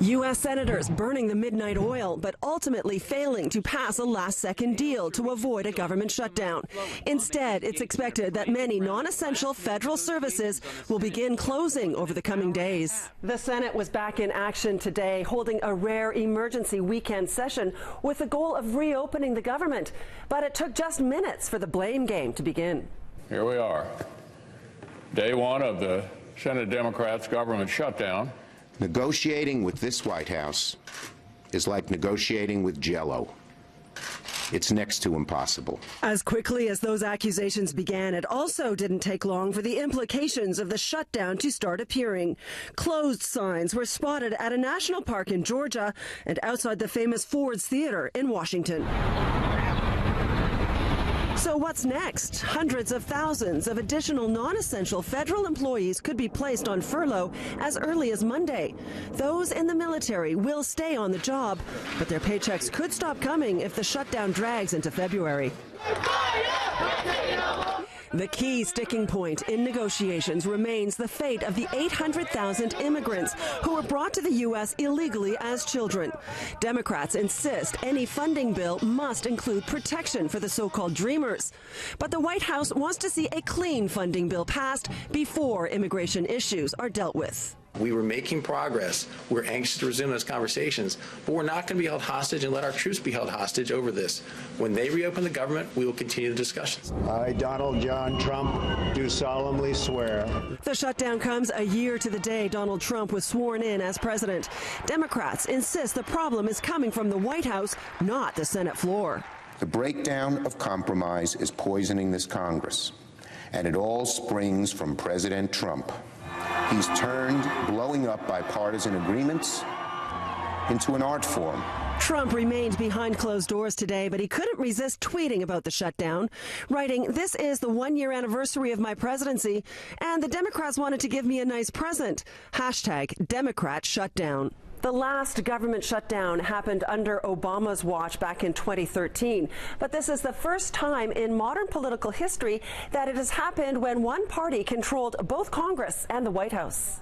U.S. senators burning the midnight oil, but ultimately failing to pass a last-second deal to avoid a government shutdown. Instead, it's expected that many non-essential federal services will begin closing over the coming days. The Senate was back in action today, holding a rare emergency weekend session with the goal of reopening the government. But it took just minutes for the blame game to begin. Here we are, day one of the Senate Democrats' government shutdown. Negotiating with this White House is like negotiating with Jell-O. It's next to impossible. As quickly as those accusations began, it also didn't take long for the implications of the shutdown to start appearing. Closed signs were spotted at a national park in Georgia and outside the famous Ford's Theater in Washington. So what's next? Hundreds of thousands of additional non-essential federal employees could be placed on furlough as early as Monday. Those in the military will stay on the job, but their paychecks could stop coming if the shutdown drags into February. The key sticking point in negotiations remains the fate of the 800,000 immigrants who were brought to the U.S. illegally as children. Democrats insist any funding bill must include protection for the so-called Dreamers. But the White House wants to see a clean funding bill passed before immigration issues are dealt with. We were making progress. We're anxious to resume those conversations, but we're not going to be held hostage and let our troops be held hostage over this. When they reopen the government, we will continue the discussions. I, Donald John Trump, do solemnly swear. The shutdown comes a year to the day Donald Trump was sworn in as president. Democrats insist the problem is coming from the White House, not the Senate floor. The breakdown of compromise is poisoning this Congress, and it all springs from President Trump. He's turned blowing up bipartisan agreements into an art form. Trump remained behind closed doors today, but he couldn't resist tweeting about the shutdown, writing, "This is the one-year anniversary of my presidency, and the Democrats wanted to give me a nice present. #Democrat shutdown." The last government shutdown happened under Obama's watch back in 2013. But this is the first time in modern political history that it has happened when one party controlled both Congress and the White House.